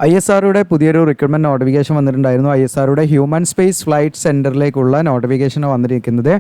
ISROയുടെ പുതിയൊരു recruitment notification വന്നിട്ടുണ്ടായിരുന്നു. ISROയുടെ human space flight സെൻറ്ററിലേക്കുള്ള notification വന്നിരിക്കുന്നത്.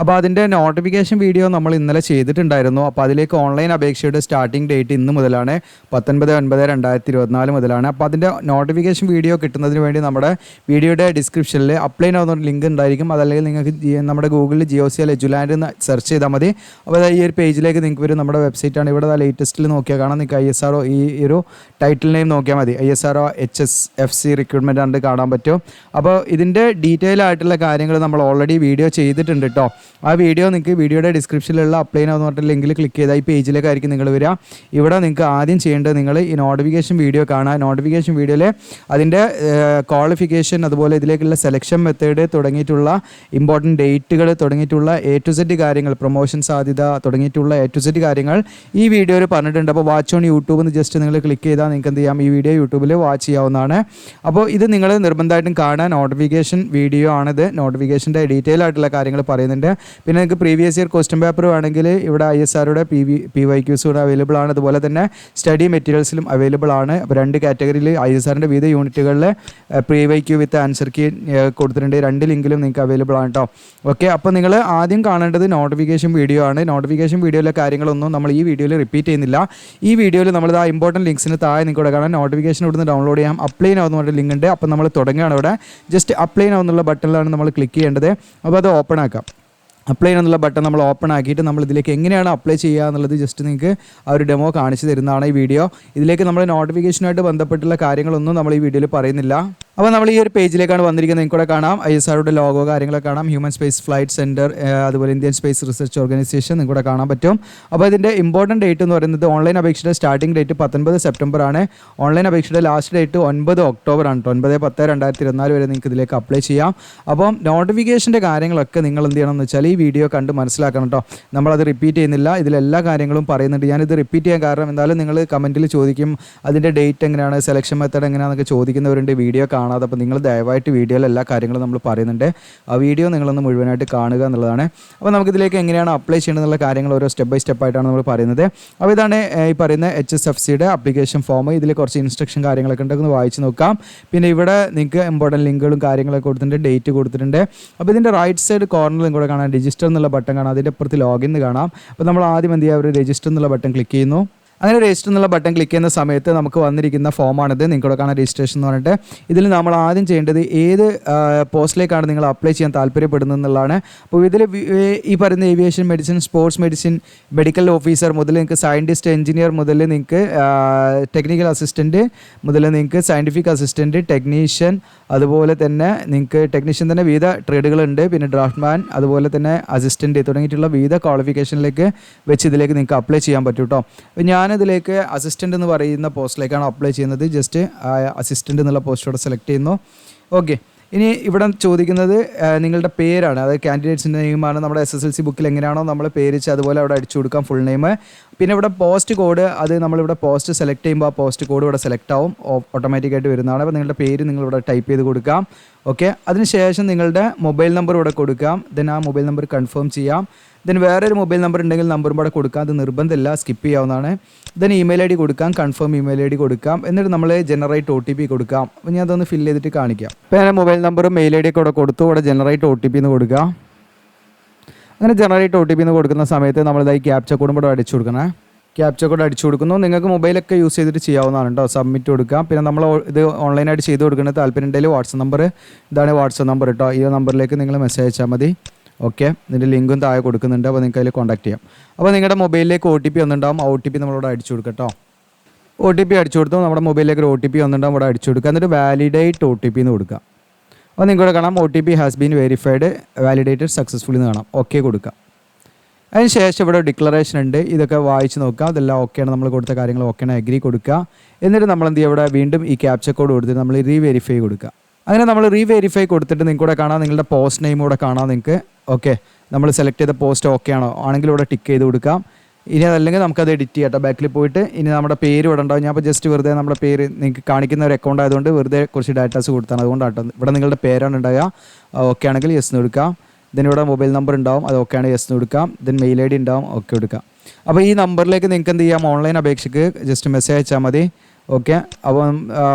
അപ്പോൾ അതിൻ്റെ നോട്ടിഫിക്കേഷൻ വീഡിയോ നമ്മൾ ഇന്നലെ ചെയ്തിട്ടുണ്ടായിരുന്നു. അപ്പോൾ അതിലേക്ക് ഓൺലൈൻ അപേക്ഷയുടെ സ്റ്റാർട്ടിംഗ് ഡേറ്റ് ഇന്ന് മുതലാണ്, 19/9/2024 മുതലാണ്. അപ്പോൾ അതിൻ്റെ നോട്ടിഫിക്കേഷൻ വീഡിയോ കിട്ടുന്നതിന് വേണ്ടി നമ്മുടെ വീഡിയോയുടെ ഡിസ്ക്രിപ്ഷനിൽ അപ്ലൈ ചെയ്യുന്ന ലിങ്ക് ഉണ്ടായിരിക്കും. അതല്ലെങ്കിൽ നിങ്ങൾക്ക് നമ്മുടെ ഗൂഗിളിൽ GOCL എജുലാൻഡ് എന്ന് സെർച്ച് ചെയ്താൽ മതി. അപ്പോൾ ഈ ഒരു പേജിലേക്ക് നിങ്ങൾക്ക് വരും. നമ്മുടെ വെബ്സൈറ്റാണ്. ഇവിടെ ലേറ്റസ്റ്റിൽ നോക്കിയാൽ കാണാം. നിങ്ങൾക്ക് ISRO ഈ ഒരു ടൈറ്റിൽ നെയിം നോക്കിയാൽ മതി. ISRO HSFC റിക്രൂട്ട്മെൻ്റ് ആണ് കാണാൻ പറ്റും. അപ്പോൾ ഇതിൻ്റെ ഡീറ്റെയിൽ ആയിട്ടുള്ള കാര്യങ്ങൾ നമ്മൾ ഓൾറെഡി വീഡിയോ ചെയ്തിട്ടുണ്ട് കേട്ടോ. ആ വീഡിയോ നിങ്ങൾക്ക് വീഡിയോയുടെ ഡിസ്ക്രിപ്ഷനിലുള്ള അപ്ലൈ എന്ന് പറഞ്ഞിട്ട് ലിങ്കിൽ ക്ലിക്ക് ചെയ്താൽ ഈ പേജിലേക്കായിരിക്കും നിങ്ങൾ വരിക. ഇവിടെ നിങ്ങൾക്ക് ആദ്യം ചെയ്യേണ്ടത് നിങ്ങൾ ഈ നോട്ടിഫിക്കേഷൻ വീഡിയോ കാണുക. നോട്ടിഫിക്കേഷൻ വീഡിയോയിൽ അതിൻ്റെ ക്വാളിഫിക്കേഷൻ, അതുപോലെ ഇതിലേക്കുള്ള സെലക്ഷൻ മെത്തേഡ് തുടങ്ങിയിട്ടുള്ള ഇമ്പോർട്ടൻറ്റ് ഡേറ്റുകൾ തുടങ്ങിയിട്ടുള്ള A to Z കാര്യങ്ങൾ, പ്രൊമോഷൻ സാധ്യത തുടങ്ങിയിട്ടുള്ള A to Z കാര്യങ്ങൾ ഈ വീഡിയോയിൽ പറഞ്ഞിട്ടുണ്ട്. അപ്പോൾ വാച്ച് ഓൺ യൂട്യൂബ് എന്ന് ജസ്റ്റ് നിങ്ങൾ ക്ലിക്ക് ചെയ്താൽ നിങ്ങൾക്ക് എന്ത് ചെയ്യാം, ഈ വീഡിയോ യൂട്യൂബിൽ വാച്ച് ചെയ്യാവുന്നതാണ്. അപ്പോൾ ഇത് നിങ്ങൾ നിർബന്ധമായിട്ടും കാണാൻ നോട്ടിഫിക്കേഷൻ വീഡിയോ ആണിത്. നോട്ടിഫിക്കേഷൻ്റെ ഡീറ്റെയിൽ ആയിട്ടുള്ള കാര്യങ്ങൾ പറയുന്നുണ്ട്. പിന്നെ നിങ്ങൾക്ക് പ്രീവിയസ് ഇയർ ക്വസ്റ്റ്യൻ പേപ്പർ വേണമെങ്കിൽ ഇവിടെ ISROയുടെ PYQs കൂടെ അവൈലബിൾ ആണ്. അതുപോലെ തന്നെ സ്റ്റഡി മെറ്റീരിയൽസിലും അവൈലബിൾ ആണ്. അപ്പോൾ 2 കാറ്റഗറിയിൽ ISROൻ്റെ വിവിധ യൂണിറ്റുകളിൽ PYQ വിത്ത് ആൻസർ കീ കൊടുത്തിട്ടുണ്ട്. 2 ലിങ്കിലും നിങ്ങൾക്ക് അവൈലബിൾ ആണ് കേട്ടോ. ഓക്കെ, അപ്പോൾ നിങ്ങൾ ആദ്യം കാണേണ്ടത് നോട്ടിഫിക്കേഷൻ വീഡിയോ ആണ്. നോട്ടിഫിക്കേഷൻ വീഡിയോയിലെ കാര്യങ്ങളൊന്നും നമ്മൾ ഈ വീഡിയോയിൽ റിപ്പീറ്റ് ചെയ്യുന്നില്ല. ഈ വീഡിയോയിൽ നമ്മൾ ആ ഇമ്പോർട്ടൻറ്റ് ലിങ്ക്സിന് താഴെ നിങ്ങൾക്ക് ഇവിടെ കാണാൻ നോട്ടിഫിക്കേഷൻ ഇവിടുന്ന് ഡൗൺലോഡ് ചെയ്യാം. അപ്ലൈ ആവുന്ന പറഞ്ഞ ലിങ്ക് ഉണ്ട്. അപ്പോൾ നമ്മൾ തുടങ്ങുകയാണ്. ഇവിടെ ജസ്റ്റ് അപ്ലൈ ആവുന്നുള്ള ബട്ടണിലാണ് നമ്മൾ ക്ലിക്ക് ചെയ്യേണ്ടത്. അപ്പോൾ അത് ഓപ്പൺ ആക്കാം. അപ്ലൈ എന്നുള്ള ബട്ടൺ നമ്മൾ ഓപ്പൺ ആക്കിയിട്ട് നമ്മൾ ഇതിലേക്ക് എങ്ങനെയാണ് അപ്ലൈ ചെയ്യുക എന്നുള്ളത് ജസ്റ്റ് നിങ്ങൾക്ക് ആ ഒരു ഡെമോ കാണിച്ചു തരുന്നതാണ് ഈ വീഡിയോ. ഇതിലേക്ക് നമ്മൾ നോട്ടിഫിക്കേഷനായിട്ട് ബന്ധപ്പെട്ടുള്ള കാര്യങ്ങളൊന്നും നമ്മൾ ഈ വീഡിയോയിൽ പറയുന്നില്ല. അപ്പോൾ നമ്മൾ ഈ ഒരു പേജിലേക്കാണ് വന്നിരിക്കുന്നത്. നിങ്ങൾക്കൂടെ കാണാം ISROയുടെ ലോഗോ കാര്യങ്ങളൊക്കെ കാണാം. ഹ്യൂമൻ സ്പേസ് ഫ്ലൈറ്റ് സെൻറ്റർ, അതുപോലെ ഇന്ത്യൻ സ്പേസ് റിസർച്ച് ഓർഗനൈസേഷൻ നിങ്ങൾക്കൂടെ കാണാൻ പറ്റും. അപ്പോൾ ഇതിൻ്റെ ഇമ്പോർട്ടൻറ്റ് ഡേറ്റ് എന്ന് പറയുന്നത് ഓൺലൈൻ അപേക്ഷയുടെ സ്റ്റാർട്ടിംഗ് ഡേറ്റ് 19 സെപ്റ്റംബർ ആണ്. ഓൺലൈൻ അപേക്ഷയുടെ ലാസ്റ്റ് ഡേറ്റ് 9 ഒക്ടോബർ ആണ്. 9/10/2024 വരെ നിങ്ങൾക്ക് ഇതിലേക്ക് അപ്ലൈ ചെയ്യാം. അപ്പം നോട്ടിഫിക്കേഷൻ്റെ കാര്യങ്ങളൊക്കെ നിങ്ങൾ എന്ത് ചെയ്യണം എന്ന് വെച്ചാൽ ഈ വീഡിയോ കണ്ട് മനസ്സിലാക്കണം കേട്ടോ. നമ്മളത് റിപ്പീറ്റ് ചെയ്യുന്നില്ല. ഇതിലെല്ലാ കാര്യങ്ങളും പറയുന്നുണ്ട്. ഞാനിത് റിപ്പീറ്റ് ചെയ്യാൻ കാരണം എന്തായാലും നിങ്ങൾ കമൻറ്റിൽ ചോദിക്കും അതിൻ്റെ ഡേറ്റ് എങ്ങനെയാണ്, സെലക്ഷൻ മെത്തേഡ് എങ്ങനെയാണെന്നൊക്കെ ചോദിക്കുന്നവരുണ്ട് വീഡിയോ കാണാതെ. അപ്പോൾ നിങ്ങൾ ദയവായിട്ട് വീഡിയോയിൽ എല്ലാ കാര്യങ്ങളും നമ്മൾ പറയുന്നുണ്ട്. ആ വീഡിയോ നിങ്ങളൊന്ന് മുഴുവനായിട്ട് കാണുക എന്നുള്ളതാണ്. അപ്പോൾ നമുക്കിതിലേക്ക് എങ്ങനെയാണ് അപ്ലൈ ചെയ്യേണ്ടതെന്നുള്ള കാര്യങ്ങൾ ഓരോ സ്റ്റെപ്പ് ബൈ സ്റ്റെപ്പായിട്ടാണ് നമ്മൾ പറയുന്നത്. അപ്പോൾ ഇതാണ് ഈ പറയുന്ന HSFCയുടെ ആപ്ലിക്കേഷൻ ഫോം. ഇതിൽ കുറച്ച് ഇൻസ്ട്രക്ഷൻ കാര്യങ്ങളൊക്കെ ഉണ്ടെന്ന് വായിച്ച് നോക്കാം. പിന്നെ ഇവിടെ നിങ്ങൾക്ക് ഇമ്പോർട്ടൻറ്റ് ലിങ്കുകളും കാര്യങ്ങളൊക്കെ കൊടുത്തിട്ടുണ്ട്, ഡേറ്റ് കൊടുത്തിട്ടുണ്ട്. അപ്പോൾ ഇതിൻ്റെ റൈറ്റ് സൈഡ് കോർണറിൽ കൂടെ കാണാം രജിസ്റ്റർ എന്നുള്ള ബട്ടൺ കാണാം. അതിൻ്റെ അപ്പുറത്ത് ലോഗിൻ കാണാം. അപ്പോൾ നമ്മൾ ആദ്യം എന്ത് ചെയ്യുക, ഒരു രജിസ്റ്റർ എന്നുള്ള ബട്ടൺ ക്ലിക്ക് ചെയ്യുന്നു. അങ്ങനെ രജിസ്റ്റർ എന്നുള്ള ബട്ടൺ ക്ലിക്ക് ചെയ്യുന്ന സമയത്ത് നമുക്ക് വന്നിരിക്കുന്ന ഫോമാണിത്. നിങ്ങൾക്കൂടെ കാണാൻ രജിസ്ട്രേഷൻ എന്ന് പറഞ്ഞിട്ട് ഇതിൽ നമ്മൾ ആദ്യം ചെയ്യേണ്ടത് ഏത് പോസ്റ്റിലേക്കാണ് നിങ്ങൾ അപ്ലൈ ചെയ്യാൻ താല്പര്യപ്പെടുന്നത് എന്നുള്ളതാണ്. അപ്പോൾ ഇതിൽ ഈ പറയുന്ന aviation medicine, sports medicine, medical officer മുതൽ നിങ്ങൾക്ക് സയൻറ്റിസ്റ്റ്, എഞ്ചിനീയർ മുതൽ നിങ്ങൾക്ക് ടെക്നിക്കൽ അസിസ്റ്റൻറ്റ് മുതൽ നിങ്ങൾക്ക് സയൻറ്റിഫിക് അസിസ്റ്റൻറ്റ്, ടെക്നീഷ്യൻ, അതുപോലെ തന്നെ നിങ്ങൾക്ക് ടെക്നീഷ്യൻ തന്നെ വിവിധ ട്രേഡുകളുണ്ട്. പിന്നെ ഡ്രാഫ്റ്റ്മാൻ, അതുപോലെ തന്നെ അസിസ്റ്റൻറ്റ് തുടങ്ങിയിട്ടുള്ള വിവിധ ക്വാളിഫിക്കേഷനിലേക്ക് വെച്ച് ഇതിലേക്ക് നിങ്ങൾക്ക് അപ്ലൈ ചെയ്യാൻ പറ്റും കേട്ടോ. അപ്പോൾ ഞാനിതിലേക്ക് അസിസ്റ്റൻ്റ് എന്ന് പറയുന്ന പോസ്റ്റിലേക്കാണ് അപ്ലൈ ചെയ്യുന്നത്. ജസ്റ്റ് അസിസ്റ്റൻ്റ് എന്നുള്ള പോസ്റ്റോടെ സെലക്ട് ചെയ്യുന്നു. ഓക്കെ, ഇനി ഇവിടെ ചോദിക്കുന്നത് നിങ്ങളുടെ പേരാണ്. അതായത് കാൻഡിഡേറ്റ്സിൻ്റെ നെയിമാണ്. നമ്മുടെ SSLC ബുക്കിൽ എങ്ങനെയാണോ നമ്മൾ പേര് വെച്ച് അതുപോലെ അവിടെ അടിച്ചു കൊടുക്കാം ഫുൾ നെയിം. പിന്നെ ഇവിടെ പോസ്റ്റ് കോഡ്, അത് നമ്മളിവിടെ പോസ്റ്റ് സെലക്ട് ചെയ്യുമ്പോൾ ആ പോസ്റ്റ് കോഡ് ഇവിടെ സെലക്ട് ആവും, ഓട്ടോമാറ്റിക്കായിട്ട് വരുന്നതാണ്. അപ്പോൾ നിങ്ങളുടെ പേര് നിങ്ങളിവിടെ ടൈപ്പ് ചെയ്ത് കൊടുക്കാം. ഓക്കെ, അതിനുശേഷം നിങ്ങളുടെ മൊബൈൽ നമ്പർ ഇവിടെ കൊടുക്കാം. ദെൻ ആ മൊബൈൽ നമ്പർ കൺഫേം ചെയ്യാം. ദെൻ വേറൊരു മൊബൈൽ നമ്പർ ഉണ്ടെങ്കിൽ നമ്പറും കൂടെ കൊടുക്കാം. അത് നിർബന്ധമില്ല, സ്കിപ്പ് ചെയ്യാവുന്നതാണ്. ദെൻ ഇമെയിൽ ID കൊടുക്കാം, കൺഫേം ഇമെയിൽ ID കൊടുക്കാം. എന്നിട്ട് നമ്മൾ ജനറേറ്റ് OTP കൊടുക്കാം. അപ്പോൾ ഞാൻ അതൊന്ന് ഫില്ല് ചെയ്തിട്ട് കാണിക്കാം. അപ്പോൾ ഞാൻ മൊബൈൽ നമ്പറും മെയിൽ ID കൂടെ കൊടുത്തു. ഇവിടെ ജനറേറ്റ് OTP എന്ന് കൊടുക്കാം. അങ്ങനെ ജനറേറ്റ് OTP എന്ന് കൊടുക്കുന്ന സമയത്ത് നമ്മളിതായി ക്യാപ്ച കോഡും കൂടെ അടിച്ചു കൊടുക്കണേ. ക്യാപ്ച കോഡ് അടിച്ചു കൊടുക്കുന്നു. നിങ്ങൾക്ക് മൊബൈലൊക്കെ യൂസ് ചെയ്തിട്ട് ചെയ്യാവുന്നതാണ് കേട്ടോ. സബ്മിറ്റ് കൊടുക്കാം. പിന്നെ നമ്മൾ ഇത് ഓൺലൈനായിട്ട് ചെയ്ത് കൊടുക്കുന്നത് താല്പര്യം ഉണ്ടെങ്കിൽ വാട്സപ്പ് നമ്പർ, ഇതാണ് വാട്സപ്പ് നമ്പർ കേട്ടോ. ഈ നമ്പറിലേക്ക് നിങ്ങൾ മെസ്സേജ് അയച്ചാൽ മതി. ഓക്കെ, ഇതിൻ്റെ ലിങ്കും താഴെ കൊടുക്കുന്നുണ്ട്. അപ്പോൾ നിങ്ങൾക്ക് അതിൽ കോൺടാക്ട് ചെയ്യാം. അപ്പോൾ നിങ്ങളുടെ മൊബൈലിലേക്ക് OTP വന്നിട്ടുണ്ടാവും. ആ OTP നമ്മളിവിടെ അടിച്ചു കൊടുക്കാം കേട്ടോ. OTP അടിച്ചു കൊടുത്തു. നമ്മുടെ മൊബൈലിലേക്ക് ഒരു OTP വന്നിട്ടുണ്ടാവും. ഇവിടെ അടിച്ചു കൊടുക്കുക. എന്നിട്ട് വാലിഡേറ്റ് OTP എന്ന് കൊടുക്കുക. അപ്പോൾ നിങ്ങളുടെ കാണാം OTP has been verified, validated successfully എന്ന് കാണാം. ഓക്കെ കൊടുക്കുക. അതിന് ശേഷം ഇവിടെ ഡിക്ലറേഷൻ ഉണ്ട്. ഇതൊക്കെ വായിച്ച് നോക്കുക. അതെല്ലാം ഓക്കെയാണ്, നമ്മൾ കൊടുത്ത കാര്യങ്ങൾ ഓക്കെയാണ്, അഗ്രി കൊടുക്കുക. എന്നിട്ട് നമ്മൾ എന്ത് ചെയ്യുക, ഇവിടെ വീണ്ടും ഈ ക്യാപ്ച കോഡ് കൊടുത്തിട്ട് നമ്മൾ റീവെരിഫൈ കൊടുക്കുക. അങ്ങനെ നമ്മൾ റീവെരിഫൈ കൊടുത്തിട്ട് നിങ്ങൾക്ക് കൂടെ കാണാം, നിങ്ങളുടെ പോസ്റ്റ് നെയിം കൂടെ കാണാം നിങ്ങൾക്ക്. ഓക്കെ, നമ്മൾ സെലക്ട് ചെയ്ത പോസ്റ്റ് ഓക്കെ ആണോ, ആണെങ്കിൽ ഇവിടെ ടിക്ക് ചെയ്ത് കൊടുക്കാം. ഇനി അതല്ലെങ്കിൽ നമുക്കത് എഡിറ്റ് ചെയ്യാം കേട്ടോ. ബാക്കിൽ പോയിട്ട് ഇനി നമ്മുടെ പേര് ഇവിടെ ഉണ്ടാവും. ഞാൻ അപ്പോൾ ജസ്റ്റ് വെറുതെ നമ്മുടെ പേര് നിങ്ങൾക്ക് കാണിക്കുന്ന ഒരു അക്കൗണ്ട് ആയതുകൊണ്ട് വെറുതെ കുറച്ച് ഡാറ്റാസ് കൊടുത്താണ്, അതുകൊണ്ടാട്ടോ. ഇവിടെ നിങ്ങളുടെ പേരാണ് ഉണ്ടാകുക. ഓക്കെ ആണെങ്കിൽ യെസ് എന്ന് കൊടുക്കാം. ദെൻ ഇവിടെ മൊബൈൽ നമ്പർ ഉണ്ടാവും, അത് ഓക്കെ ആണെങ്കിൽ യെസ് എന്ന് കൊടുക്കാം. ദെൻ മെയിൽ ID ഉണ്ടാവും, ഓക്കെ കൊടുക്കാം. അപ്പോൾ ഈ നമ്പറിലേക്ക് നിങ്ങൾക്ക് എന്ത് ചെയ്യാം, ഓൺലൈൻ അപേക്ഷയ്ക്ക് ജസ്റ്റ് മെസ്സേജ് അയച്ചാൽ മതി. ഓക്കെ. അപ്പം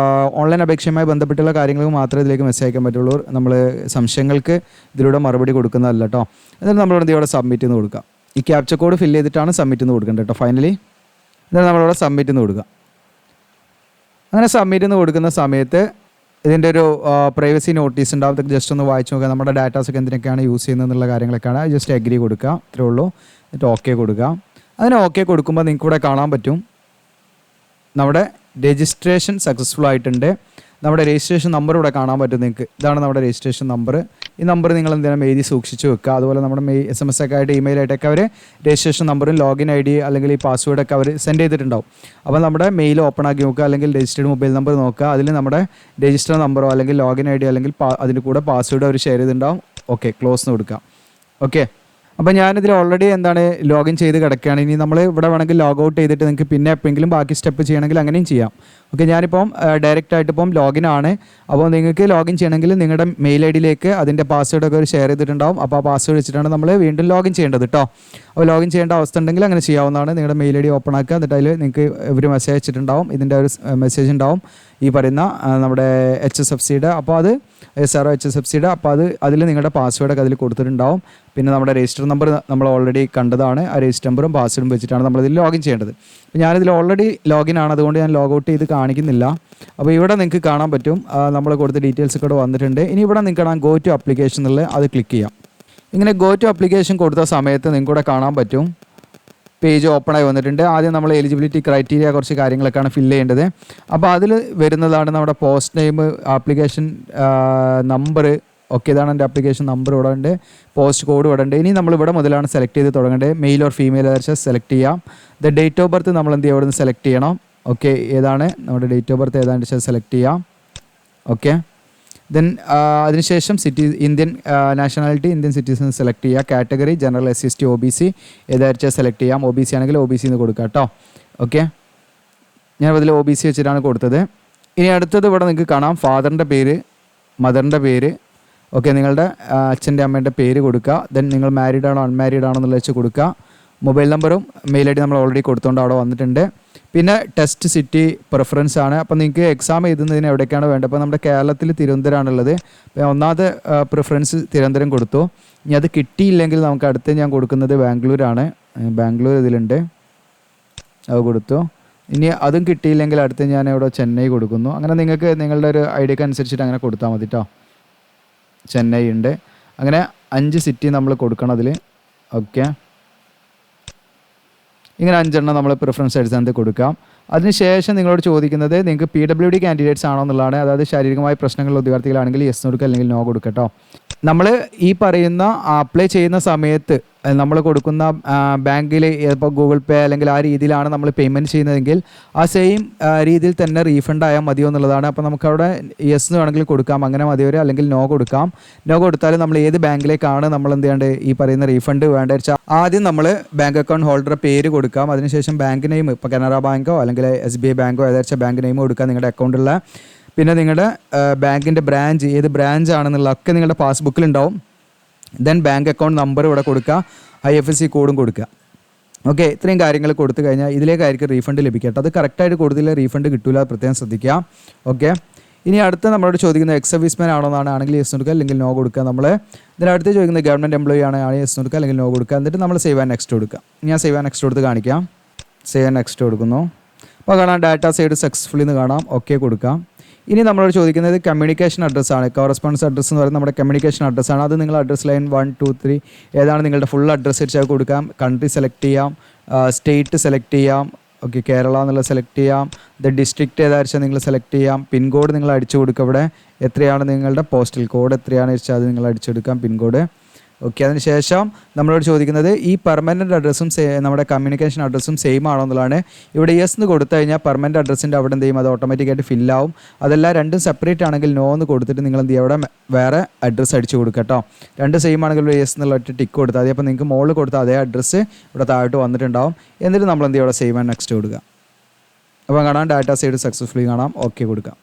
ഓൺലൈൻ അപേക്ഷയുമായി ബന്ധപ്പെട്ടുള്ള കാര്യങ്ങൾക്ക് മാത്രമേ ഇതിലേക്ക് മെസ്സേജ് അയക്കാൻ പറ്റുള്ളൂ. നമ്മൾ സംശയങ്ങൾക്ക് ഇതിലൂടെ മറുപടി കൊടുക്കുന്നതല്ല കേട്ടോ. എന്നിട്ട് നമ്മളിവിടെ ഇവിടെ സബ്മിറ്റ് എന്ന് കൊടുക്കുക. ഈ ക്യാപ്ച കോഡ് ഫില്ല് ചെയ്തിട്ടാണ് സബ്മിറ്റ് എന്ന് കൊടുക്കേണ്ടത് കേട്ടോ. ഫൈനലി എന്നിട്ട് നമ്മളിവിടെ സബ്മിറ്റ് എന്ന് കൊടുക്കുക. അങ്ങനെ സബ്മിറ്റ് എന്ന് കൊടുക്കുന്ന സമയത്ത് ഇതിൻ്റെ ഒരു പ്രൈവസി നോട്ടീസ് ഉണ്ടാവും. അതൊക്കെ ജസ്റ്റ് ഒന്ന് വായിച്ച് നോക്കുക. നമ്മുടെ ഡാറ്റാസൊക്കെ എന്തിനൊക്കെയാണ് യൂസ് ചെയ്യുന്നത് എന്നുള്ള കാര്യങ്ങളൊക്കെയാണ്. ജസ്റ്റ് അഗ്രി കൊടുക്കുക, ഇത്രേ ഉള്ളൂ. എന്നിട്ട് ഓക്കെ കൊടുക്കുക. അതിന് ഓക്കെ കൊടുക്കുമ്പോൾ നിങ്ങൾക്ക് ഇവിടെ കാണാൻ പറ്റും നമ്മുടെ രജിസ്ട്രേഷൻ സക്സസ്ഫുൾ ആയിട്ടുണ്ട്. നമ്മുടെ രജിസ്ട്രേഷൻ നമ്പർ ഇവിടെ കാണാൻ പറ്റും നിങ്ങൾക്ക്. ഇതാണ് നമ്മുടെ രജിസ്ട്രേഷൻ നമ്പർ. ഈ നമ്പർ നിങ്ങൾ എന്തെങ്കിലും എഴുതി സൂക്ഷിച്ച് വെക്കുക. അതുപോലെ നമ്മുടെ SMS ഒക്കെ ആയിട്ട് ഇമെയിലായിട്ടൊക്കെ അവർ രജിസ്ട്രേഷൻ നമ്പറും ലോഗിൻ ID അല്ലെങ്കിൽ ഈ പാസ്വേഡൊക്കെ അവർ സെൻഡ് ചെയ്തിട്ടുണ്ടാവും. അപ്പോൾ നമ്മുടെ മെയിൽ ഓപ്പൺ ആക്കി നോക്കുക, അല്ലെങ്കിൽ രജിസ്റ്റേർഡ് മൊബൈൽ നമ്പർ നോക്കുക. അതിൽ നമ്മുടെ രജിസ്റ്റർ നമ്പറോ അല്ലെങ്കിൽ ലോഗിൻ ID അല്ലെങ്കിൽ അതിൻ്റെ കൂടെ പാസ്വേഡ് അവർ ഷെയർ ചെയ്തിട്ടുണ്ടാവും. ഓക്കെ, ക്ലോസ് എന്ന് കൊടുക്കുക. ഓക്കെ, അപ്പോൾ ഞാനിതിൽ ഓൾറെഡി ലോഗിൻ ചെയ്ത് കിടക്കുകയാണ്. ഇനി നമ്മൾ ഇവിടെ വേണമെങ്കിൽ ലോഗ് ഔട്ട് ചെയ്തിട്ട് നിങ്ങൾക്ക് പിന്നെ എപ്പോഴെങ്കിലും ബാക്കി സ്റ്റെപ്പ് ചെയ്യണമെങ്കിൽ അങ്ങനെയും ചെയ്യാം. ഓക്കെ, ഞാനിപ്പം ഡയറക്റ്റ് ആയിട്ട് ഇപ്പം ലോഗിൻ ആണ്. അപ്പോൾ നിങ്ങൾക്ക് ലോഗിൻ ചെയ്യണമെങ്കിൽ നിങ്ങളുടെ മെയിൽ ഐഡിയിലേക്ക് അതിൻ്റെ പാസ്വേഡൊക്കെ ഒരു ഷെയർ ചെയ്തിട്ടുണ്ടാവും. അപ്പോൾ ആ പാസ്വേഡ് വെച്ചിട്ടാണ് നമ്മൾ വീണ്ടും ലോഗിൻ ചെയ്യേണ്ടത് കേട്ടോ. അപ്പോൾ ലോഗിൻ ചെയ്യേണ്ട അവസ്ഥ ഉണ്ടെങ്കിൽ അങ്ങനെ ചെയ്യാവുന്നതാണ്. നിങ്ങളുടെ മെയിൽ ID ഓപ്പൺ ആക്കുക. എന്നിട്ട് അതിൽ നിങ്ങൾക്ക് ഒരു മെസ്സേജ് അയച്ചിട്ടുണ്ടാവും. ഇതിൻ്റെ ഒരു മെസ്സേജ് ഉണ്ടാവും ഈ പറയുന്ന നമ്മുടെ HSFCയുടെ. അപ്പോൾ അത് SRO HSFCയുടെ. അപ്പോൾ അതിൽ നിങ്ങളുടെ പാസ്വേഡൊക്കെ അതിൽ കൊടുത്തിട്ടുണ്ടാവും. പിന്നെ നമ്മുടെ രജിസ്റ്റർ നമ്പർ നമ്മൾ ഓൾറെഡി കണ്ടതാണ്. ആ രജിസ്റ്റർ നമ്പറും പാസ്വേഡും വെച്ചിട്ടാണ് നമ്മളിതിൽ ലോഗിൻ ചെയ്യേണ്ടത്. അപ്പോൾ ഞാനിതിൽ ഓൾറെഡി ലോഗിൻ ആണ്, അതുകൊണ്ട് ഞാൻ ലോഗ് ഔട്ട് ചെയ്ത് കാണിക്കുന്നില്ല. അപ്പോൾ ഇവിടെ നിങ്ങൾക്ക് കാണാൻ പറ്റും നമ്മൾ കൊടുത്ത ഡീറ്റെയിൽസ് ഒക്കെ വന്നിട്ടുണ്ട്. ഇനി ഇവിടെ നിങ്ങൾക്ക് കാണാം ഗോ ടു ആപ്ലിക്കേഷൻ എന്നുള്ളത്, അത് ക്ലിക്ക് ചെയ്യാം. ഇങ്ങനെ ഗോ ടു ആപ്ലിക്കേഷൻ കൊടുത്ത സമയത്ത് നിങ്ങൾക്ക് ഇവിടെ കാണാൻ പറ്റും പേജ് ഓപ്പണായി വന്നിട്ടുണ്ട്. ആദ്യം നമ്മൾ എലിജിബിലിറ്റി ക്രൈറ്റീരിയ കുറച്ച് കാര്യങ്ങളൊക്കെയാണ് ഫില്ല് ചെയ്യേണ്ടത്. അപ്പോൾ അതിൽ വരുന്നതാണ് നമ്മുടെ post name, application number. Okay, ഇതാണ് എൻ്റെ ആപ്ലിക്കേഷൻ നമ്പർ ഇവിടെ ഉണ്ട്, പോസ്റ്റ് കോഡ് ഇവിടെ ഉണ്ട്. ഇനി നമ്മൾ ഇവിടെ മുതലാണ് സെലക്ട് ചെയ്ത് തുടങ്ങേണ്ടത്. മെയിൽ ഓർ ഫീമെയിൽ ഏതാ സെലക്ട് ചെയ്യാം. ദ ഡേറ്റ് ഓഫ് ബർത്ത് നമ്മൾ എന്ത് ചെയ്യുക, ഇവിടെ നിന്ന് സെലക്ട് ചെയ്യണം. ഓക്കെ, ഏതാണ് നമ്മുടെ ഡേറ്റ് ഓഫ് ബർത്ത് ഏതാണ്ട് സെലക്ട് ചെയ്യാം. ഓക്കെ, ദെൻ അതിനുശേഷം Indian nationality Indian citizen select ചെയ്യുക. കാറ്റഗറി ജനറൽ, SC/ST, OBC ഏതായിരിച്ചാൽ സെലക്ട് ചെയ്യാം. OBC ആണെങ്കിൽ OBC എന്ന് കൊടുക്കുക കേട്ടോ. ഓക്കെ, ഞാൻ അതിൽ OBC വെച്ചിട്ടാണ് കൊടുത്തത്. ഇനി അടുത്തത് ഇവിടെ നിങ്ങൾക്ക് കാണാം ഫാദറിൻ്റെ പേര്, മദറിൻ്റെ പേര്. ഓക്കെ, നിങ്ങളുടെ അച്ഛൻ്റെ അമ്മേൻ്റെ പേര് കൊടുക്കുക. ദെൻ നിങ്ങൾ മാരീഡ് ആണോ അൺമാരീഡ് ആണോ എന്നുള്ളത് വെച്ച് കൊടുക്കുക. മൊബൈൽ നമ്പറും മെയിൽ ID നമ്മൾ ഓൾറെഡി കൊടുത്തുകൊണ്ട് അവിടെ വന്നിട്ടുണ്ട്. പിന്നെ ടെസ്റ്റ് സിറ്റി പ്രിഫറൻസ് ആണ്. അപ്പോൾ നിങ്ങൾക്ക് എക്സാം എഴുതുന്നതിന് എവിടേക്കാണ് വേണ്ടത്. അപ്പോൾ നമ്മുടെ കേരളത്തിൽ തിരുവനന്തപുരമാണുള്ളത്. അപ്പോൾ ഒന്നാമത്തെ പ്രിഫറൻസ് തിരുവനന്തപുരം കൊടുത്തു. ഇനി അത് കിട്ടിയില്ലെങ്കിൽ നമുക്ക് അടുത്ത് ഞാൻ കൊടുക്കുന്നത് ബാംഗ്ലൂരാണ്. ബാംഗ്ലൂർ ഇതിലുണ്ട്, അത് കൊടുത്തു. ഇനി അതും കിട്ടിയില്ലെങ്കിൽ അടുത്ത് ഞാൻ ഇവിടെ ചെന്നൈ കൊടുക്കുന്നു. അങ്ങനെ നിങ്ങൾക്ക് നിങ്ങളുടെ ഒരു ഐഡിയക്ക് അനുസരിച്ചിട്ട് അങ്ങനെ കൊടുത്താൽ മതി കേട്ടോ. ചെന്നൈ ഉണ്ട്. അങ്ങനെ 5 സിറ്റി നമ്മൾ കൊടുക്കണം അതിൽ. ഓക്കെ, ഇങ്ങനെ 5 എണ്ണം നമ്മൾ പ്രിഫറൻസ് അടിസ്ഥാനത്തിൽ കൊടുക്കാം. അതിനുശേഷം നിങ്ങളോട് ചോദിക്കുന്നത് നിങ്ങൾക്ക് PWD കാൻഡിഡേറ്റ്സ് ആണോ എന്നുള്ളതാണ്. അതായത് ശാരീരികമായ പ്രശ്നങ്ങളുള്ള ഉദ്യോഗാർത്ഥികളാണെങ്കിൽ യെസ് കൊടുക്കുക, അല്ലെങ്കിൽ നോ കൊടുക്കുക കേട്ടോ. നമ്മൾ ഈ പറയുന്ന അപ്ലൈ ചെയ്യുന്ന സമയത്ത് നമ്മൾ കൊടുക്കുന്ന ബാങ്കിൽ ഇപ്പോൾ ഗൂഗിൾ പേ അല്ലെങ്കിൽ ആ രീതിയിലാണ് നമ്മൾ പേയ്മെൻറ്റ് ചെയ്യുന്നതെങ്കിൽ ആ സെയിം രീതിയിൽ തന്നെ റീഫണ്ട് ആയാൽ മതിയോ എന്നുള്ളതാണ്. അപ്പോൾ നമുക്കവിടെ യെസ് എന്ന് വേണമെങ്കിൽ കൊടുക്കാം, അങ്ങനെ മതിയോ, അല്ലെങ്കിൽ നോ കൊടുക്കാം. നോ കൊടുത്താൽ നമ്മൾ ഏത് ബാങ്കിലേക്കാണ് നമ്മൾ എന്ത് ചെയ്യേണ്ടത് ഈ പറയുന്ന റീഫണ്ട് വേണ്ട വെച്ചാൽ ആദ്യം നമ്മൾ ബാങ്ക് അക്കൗണ്ട് ഹോൾഡറുടെ പേര് കൊടുക്കാം. അതിനുശേഷം ബാങ്ക് നെയിം, ഇപ്പോൾ കാനറ ബാങ്കോ അല്ലെങ്കിൽ SBI ബാങ്കോ ഏതാച്ചാൽ ബാങ്ക് നെയിം കൊടുക്കുക നിങ്ങളുടെ അക്കൗണ്ടുള്ള. പിന്നെ നിങ്ങളുടെ ബാങ്കിൻ്റെ ബ്രാഞ്ച് ഏത് ബ്രാഞ്ച് ആണെന്നുള്ളതൊക്കെ നിങ്ങളുടെ പാസ്ബുക്കിലുണ്ടാവും. ദെൻ ബാങ്ക് അക്കൗണ്ട് നമ്പർ ഇവിടെ കൊടുക്കുക, IFSC കോഡും കൊടുക്കുക. ഓക്കെ, ഇത്രയും കാര്യങ്ങൾ കൊടുത്തു കഴിഞ്ഞാൽ ഇതിലേക്കായിരിക്കും റീഫണ്ട് ലഭിക്കുക. അത് കറക്റ്റായിട്ട് കൊടുത്തില്ല റീഫണ്ട് കിട്ടില്ല, പ്രത്യേകം ശ്രദ്ധിക്കുക. ഓക്കെ, ഇനി അടുത്ത നമ്മളോട് ചോദിക്കുന്നത് എക്സ് സർവീസ്മാൻ ആണോ എന്നാണ്. ആണെങ്കിൽ യെസ് കൊടുക്കുക, അല്ലെങ്കിൽ നോ കൊടുക്കുക. നമ്മൾ ഇതിനടുത്ത് ചോദിക്കുന്നത് ഗവൺമെൻറ് എംപ്ലോയി ആണെങ്കിൽ യെസ് കൊടുക്കുക, അല്ലെങ്കിൽ നോ കൊടുക്കുക. എന്നിട്ട് നമ്മൾ സേവ് ആൻഡ് നെക്സ്റ്റ് കൊടുക്കുക. ഞാൻ സേവ് ആൻഡ് നെക്സ്റ്റ് കൊടുത്ത് കാണിക്കാം. സേവ് ആൻഡ് നെക്സ്റ്റ് കൊടുക്കുന്നു. അപ്പോൾ കാണാം ഡാറ്റ സൈഡ് സക്സസ്ഫുള്ളി എന്ന് കാണാം. ഓക്കെ കൊടുക്കാം. ഇനി നമ്മളോട് ചോദിക്കുന്നത് കമ്മ്യൂണിക്കേഷൻ അഡ്രസ്സാണ്. കോറസ്പോണ്ടൻസ് അഡ്രസ്സ് എന്ന് പറയുന്നത് നമ്മുടെ കമ്മ്യൂണിക്കേഷൻ അഡ്രസ്സാണ്. അത് നിങ്ങൾ അഡ്രസ് ലൈൻ 1 2 3 ഏതാണ് നിങ്ങളുടെ ഫുൾ അഡ്രസ്സ് വെച്ചാൽ കൊടുക്കാം. കൺട്രി സെലക്ട് ചെയ്യാം, സ്റ്റേറ്റ് സെലക്ട് ചെയ്യാം. ഓക്കെ, കേരള എന്നുള്ളത് സെലക്ട് ചെയ്യാം. ഡിസ്ട്രിക്റ്റ് ഏതാണെന്ന് നിങ്ങൾ സെലക്ട് ചെയ്യാം. പിൻകോഡ് നിങ്ങൾ അടിച്ചു കൊടുക്കുക. ഇവിടെ എത്രയാണ് നിങ്ങളുടെ പോസ്റ്റൽ കോഡ് എത്രയാണ് വെച്ചാൽ അത് നിങ്ങൾ അടിച്ചെടുക്കാം, പിൻകോഡ്. ഓക്കെ, അതിനുശേഷം നമ്മളോട് ചോദിക്കുന്നത് ഈ പെർമനൻറ്റ് അഡ്രസ്സും നമ്മുടെ കമ്മ്യൂണിക്കേഷൻ അഡ്രസ്സും സെയിം ആണോ എന്നുള്ളതാണ്. ഇവിടെ യെസ് എന്ന് കൊടുത്തു കഴിഞ്ഞാൽ പെർമനൻറ്റ് അഡ്രസ്സിൻ്റെ അവിടെ എന്ത് ചെയ്യും, അത് ഓട്ടോമാറ്റിക്കായിട്ട് ഫില്ലാവും. അതെല്ലാം രണ്ടും സെപ്പറേറ്റ് ആണെങ്കിൽ നോ എന്ന് കൊടുത്തിട്ട് നിങ്ങൾ എന്ത് ചെയ്യുക, അവിടെ വേറെ അഡ്രസ്സ് അടിച്ച് കൊടുക്കുക കേട്ടോ. രണ്ട് സെയിം ആണെങ്കിൽ യെസ് എന്നുള്ള ഒറ്റ ടിക്ക് കൊടുത്താൽ മതി. അപ്പോൾ നിങ്ങൾക്ക് മുകളിൽ കൊടുത്താൽ അതേ അഡ്രസ്സ് ഇവിടെ താഴോട്ട് വന്നിട്ടുണ്ടാവും. എന്നിട്ട് നമ്മൾ എന്ത് ചെയ്യുക, അവിടെ സേവ് ആൻഡ് നെക്സ്റ്റ് കൊടുക്കുക. അപ്പോൾ കാണാം ഡാറ്റ സൈഡ് സക്സസ്ഫുള്ളി കാണാം. ഓക്കെ കൊടുക്കാം.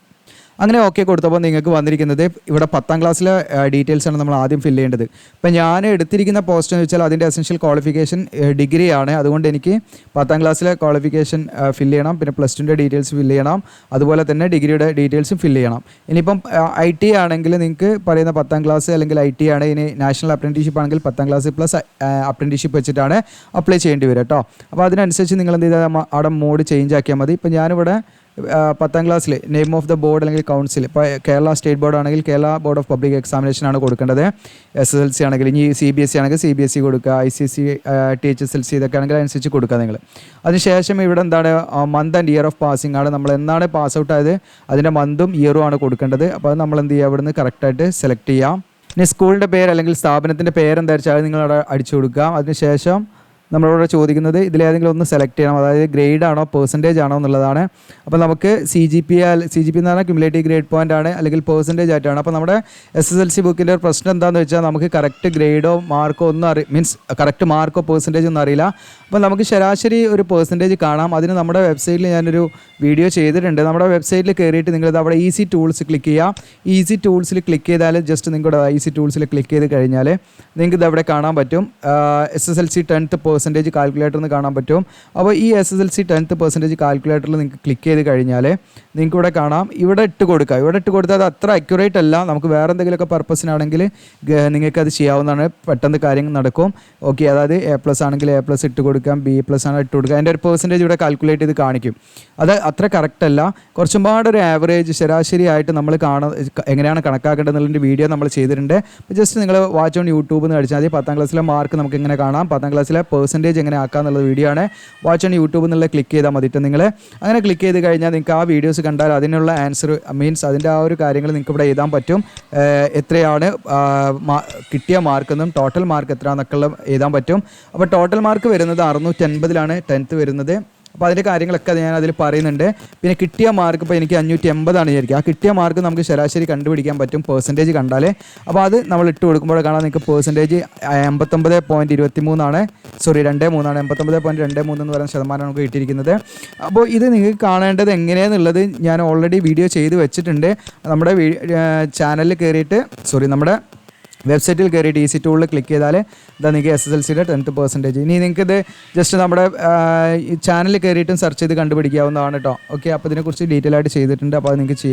അങ്ങനെ ഓക്കെ കൊടുത്തപ്പോൾ നിങ്ങൾക്ക് വന്നിരിക്കുന്നത് ഇവിടെ 10ാം ക്ലാസ്സിലെ ഡീറ്റെയിൽസാണ് നമ്മൾ ആദ്യം ഫില്ല് ചെയ്യേണ്ടത്. ഇപ്പം ഞാൻ എടുത്തിരിക്കുന്ന പോസ്റ്റ് എന്ന് വെച്ചാൽ അതിൻ്റെ എസെൻഷ്യൽ ക്വാളിഫിക്കേഷൻ ഡിഗ്രിയാണ്. അതുകൊണ്ട് എനിക്ക് 10ാം ക്ലാസ്സിലെ ക്വാളിഫിക്കേഷൻ ഫില്ല് ചെയ്യണം, പിന്നെ +2ൻ്റെ ഡീറ്റെയിൽസ് ഫില്ല് ചെയ്യണം, അതുപോലെ തന്നെ ഡിഗ്രിയുടെ ഡീറ്റെയിൽസും ഫില്ല് ചെയ്യണം. ഇനിയിപ്പം IT ആണെങ്കിൽ നിങ്ങൾക്ക് പറയുന്ന 10ാം ക്ലാസ് അല്ലെങ്കിൽ IT ആണ്. ഇനി നാഷണൽ അപ്രൻറ്റീഷിപ്പ് ആണെങ്കിൽ 10ാം ക്ലാസ് പ്ലസ് അപ്രൻറ്റീഷിപ്പ് വെച്ചിട്ടാണ് അപ്ലൈ ചെയ്യേണ്ടി വരിക കേട്ടോ. അപ്പോൾ അതിനനുസരിച്ച് നിങ്ങൾ എന്ത് ചെയ്താൽ അവിടെ മോഡ് ചേഞ്ച് ആക്കിയാൽ മതി. ഇപ്പം ഞാനിവിടെ 10ാം ക്ലാസ്സിൽ നെയിം ഓഫ് ദ ബോർഡ് അല്ലെങ്കിൽ കൗൺസിൽ, ഇപ്പോൾ കേരള സ്റ്റേറ്റ് ബോർഡ് ആണെങ്കിൽ Kerala board of public examination ആണ് കൊടുക്കേണ്ടത്. SSLC ആണെങ്കിൽ ഇനി CBSE ആണെങ്കിൽ CBSE കൊടുക്കുക, ICSE THSLC ഇതൊക്കെ ആണെങ്കിൽ അനുസരിച്ച് കൊടുക്കുക നിങ്ങൾ. അതിനുശേഷം ഇവിടെ എന്താണ് month and year of passing ആണ്. നമ്മൾ എന്നാണ് പാസ് ഔട്ട് ആയത് അതിൻ്റെ മന്തും ഇയറും ആണ് കൊടുക്കേണ്ടത്. അപ്പോൾ അത് നമ്മൾ എന്ത് ചെയ്യുക, ഇവിടുന്ന് കറക്റ്റായിട്ട് സെലക്ട് ചെയ്യാം. ഇനി സ്കൂളിൻ്റെ പേര് അല്ലെങ്കിൽ സ്ഥാപനത്തിൻ്റെ പേരെന്താ വെച്ചാൽ നിങ്ങൾ അവിടെ അടിച്ചു കൊടുക്കുക. അതിനുശേഷം നമ്മളിവിടെ ചോദിക്കുന്നത് ഇതിലേതെങ്കിലും ഒന്ന് സെലക്ട് ചെയ്യണം, അതായത് ഗ്രേഡ് ആണോ പെർസെൻറ്റേജ് ആണോ എന്നുള്ളതാണ്. അപ്പോൾ നമുക്ക് CGP എന്ന് പറഞ്ഞാൽ ക്യുമുലേറ്റീവ് ഗ്രേഡ് പോയിൻ്റ് ആണ്, അല്ലെങ്കിൽ പെർസെൻറ്റേജ് ആയിട്ടാണ്. അപ്പോൾ നമ്മുടെ SSLC ബുക്കിൻ്റെ ഒരു പ്രശ്നം എന്താണെന്ന് വെച്ചാൽ നമുക്ക് കറക്റ്റ് ഗ്രേഡോ മാർക്കോ ഒന്നും മീൻസ് കറക്റ്റ് മാർക്കോ പെർസെൻറ്റേജ് ഒന്നും അറിയില്ല. അപ്പോൾ നമുക്ക് ശരാശരി ഒരു പെർസെൻറ്റേജ് കാണാം. അതിന് നമ്മുടെ വെബ്സൈറ്റിൽ ഞാനൊരു വീഡിയോ ചെയ്തിട്ടുണ്ട്. നമ്മുടെ വെബ്സൈറ്റിൽ കയറിയിട്ട് നിങ്ങളിത് അവിടെ ഈസി ടൂൾസ് ക്ലിക്ക് ചെയ്യുക. ഈസി ടൂൾസിൽ ക്ലിക്ക് ചെയ്താൽ ജസ്റ്റ് നിങ്ങളുടെ ഈസി ടൂൾസിൽ ക്ലിക്ക് ചെയ്ത് കഴിഞ്ഞാൽ നിങ്ങൾക്ക് ഇത് അവിടെ കാണാൻ പറ്റും. SSLC 10th പെർസെൻറ്റേജ് കാൽക്കുലേറ്റർ എന്ന് കാണാൻ പറ്റും. അപ്പോൾ ഈ SSLC 10th പെർസെൻറ്റേജ് കാൽക്കുലേറ്ററിൽ നിങ്ങൾക്ക് ക്ലിക്ക് ചെയ്ത് കഴിഞ്ഞാൽ നിങ്ങൾക്ക് ഇവിടെ കാണാം. ഇവിടെ ഇട്ട് കൊടുക്കുക. ഇവിടെ ഇട്ട് കൊടുത്താൽ അത് അത്ര അക്യുറേറ്റ് അല്ല. നമുക്ക് വേറെ എന്തെങ്കിലുമൊക്കെ പർപ്പസിനാണെങ്കിൽ നിങ്ങൾക്ക് അത് ചെയ്യാവുന്നതാണ്. പെട്ടെന്ന് കാര്യങ്ങൾ നടക്കും. ഓക്കെ, അതായത് A+ ആണെങ്കിൽ A+ ഇട്ട് കൊടുക്കാം, B+ ആണ് ഇട്ട് കൊടുക്കുക. അതിൻ്റെ ഒരു പെർസെൻറ്റേജ് ഇവിടെ കാൽക്കുലേറ്റ് ചെയ്ത് കാണിക്കും. അത് അത്ര കറക്റ്റ് അല്ല. കുറച്ചും പാടെ ഒരു ആവറേജ് ശരാശരി ആയിട്ട് നമ്മൾ എങ്ങനെയാണ് കണക്കാക്കേണ്ടതെന്നുള്ളതിൻ്റെ വീഡിയോ നമ്മൾ ചെയ്തിട്ടുണ്ട്. അപ്പോൾ ജസ്റ്റ് നിങ്ങൾ വാച്ച് ഓൺ യൂട്യൂബ് എന്ന് അടിച്ചാൽ മതി. 10ാം ക്ലാസ്സിലെ മാർക്ക് നമുക്ക് എങ്ങനെ കാണാം, 10ാം ക്ലാസ്സിലെ പെർസെൻറ്റേജ് എങ്ങനെ ആക്കാം എന്നുള്ള വീഡിയോ ആണ്. വാച്ച് ഓൺ യൂട്യൂബ് എന്നുള്ള ക്ലിക്ക് ചെയ്താൽ മതിയിട്ട് നിങ്ങൾ അങ്ങനെ ക്ലിക്ക് ചെയ്ത് കഴിഞ്ഞാൽ നിങ്ങൾക്ക് ആ വീഡിയോസ് കണ്ടാൽ അതിനുള്ള ആൻസർ മീൻസ് അതിൻ്റെ ആ ഒരു കാര്യങ്ങൾ നിങ്ങൾക്ക് ഇവിടെ എഴുതാൻ പറ്റും. എത്രയാണ് കിട്ടിയ മാർക്കെന്നും ടോട്ടൽ മാർക്ക് എത്രയാണെന്നൊക്കെ എഴുതാൻ പറ്റും. അപ്പോൾ ടോട്ടൽ മാർക്ക് വരുന്നത് 680ലാണ് 10th വരുന്നത്. അപ്പോൾ അതിൻ്റെ കാര്യങ്ങളൊക്കെ ഞാൻ അതിൽ പറയുന്നുണ്ട്. പിന്നെ കിട്ടിയ മാർക്ക് ഇപ്പോൾ എനിക്ക് 580 വിചാരിക്കുക. ആ കിട്ടിയ മാർക്ക് നമുക്ക് ശരാശരി കണ്ടുപിടിക്കാൻ പറ്റും പെർസെൻറ്റേജ് കണ്ടാൽ. അപ്പോൾ അത് നമ്മൾ ഇട്ട് കൊടുക്കുമ്പോൾ കാണാൻ നിങ്ങൾക്ക് പെർസെൻറ്റേജ് 89.23 സോറി 23 89.23 എന്ന് പറയുന്ന ശതമാനം നമുക്ക് കിട്ടിയിരിക്കുന്നത്. അപ്പോൾ ഇത് നിങ്ങൾക്ക് കാണേണ്ടത് എങ്ങനെയാണെന്നുള്ളത് ഞാൻ ഓൾറെഡി വീഡിയോ ചെയ്ത് വെച്ചിട്ടുണ്ട്. നമ്മുടെ ചാനലിൽ കയറിയിട്ട് നമ്മുടെ വെബ്സൈറ്റിൽ കയറിയിട്ട് ഈസി ടൂളിൽ ക്ലിക്ക് ചെയ്താൽ ഇതാ നിങ്ങൾക്ക് SSLCയുടെ 10th പെർസെൻറ്റേജ്. ഇനി നിങ്ങൾക്കിത് ജസ്റ്റ് നമ്മുടെ ചാനലിൽ കയറിയിട്ടും സെർച്ച് ചെയ്ത് കണ്ടുപിടിക്കാവുന്നതാണ് കേട്ടോ. ഓക്കെ, അപ്പോൾ ഇതിനെക്കുറിച്ച് ഡീറ്റെയിൽ ആയിട്ട് ചെയ്തിട്ടുണ്ട്. അപ്പോൾ അത് നിങ്ങൾക്ക്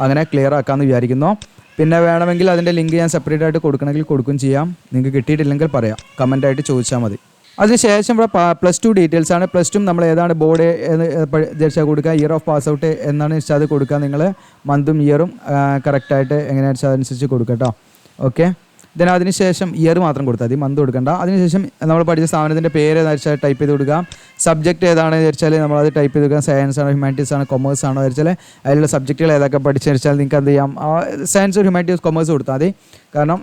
അങ്ങനെ ക്ലിയർ ആക്കാമെന്ന് വിചാരിക്കുന്നു. പിന്നെ വേണമെങ്കിൽ അതിൻ്റെ ലിങ്ക് ഞാൻ സെപ്പറേറ്റ് ആയിട്ട് കൊടുക്കണമെങ്കിൽ കൊടുക്കുകയും ചെയ്യാം. നിങ്ങൾക്ക് കിട്ടിയിട്ടില്ലെങ്കിൽ പറയാം, കമൻറ്റായിട്ട് ചോദിച്ചാൽ മതി. അതിനുശേഷം ഇവിടെ +2 ഡീറ്റെയിൽസ് ആണ്. +2 നമ്മൾ ഏതാണ് ബോർഡ് ധരിച്ചാൽ കൊടുക്കുക, ഇയർ ഓഫ് പാസ് ഔട്ട് എന്നാണ് വെച്ചാൽ അത് കൊടുക്കുക. നിങ്ങൾ മന്തും ഇയറും കറക്റ്റായിട്ട് എങ്ങനെയാണെന്ന് വെച്ചാൽ അതനുസരിച്ച് കൊടുക്കുക കേട്ടോ. ഓക്കെ, അതിനുശേഷം ഇയർ മാത്രം കൊടുത്താൽ മതി, മന്ത് കൊടുക്കണ്ട. അതിനുശേഷം നമ്മൾ പഠിച്ച സ്ഥാപനത്തിൻ്റെ പേര് ഏതാണെന്ന് വെച്ചാൽ ടൈപ്പ് ചെയ്ത് കൊടുക്കുക. സബ്ജക്റ്റ് ഏതാണെന്ന് വെച്ചാൽ നമ്മളത് ടൈപ്പ് ചെയ്ത് കൊടുക്കുക. സയൻസ് ആണോ ഹ്യൂമാനിറ്റീസ് ആണോ കൊമേഴ്സ് ആണോ വെച്ചാൽ അതിലുള്ള സബ്ജക്റ്റുകൾ ഏതൊക്കെ പഠിച്ചു വെച്ചാൽ നിങ്ങൾക്ക് എന്ത് ചെയ്യാം, സയൻസ് ഹ്യൂമാനിറ്റീസ് കൊമേഴ്സ് കൊടുത്താൽ മതി. കാരണം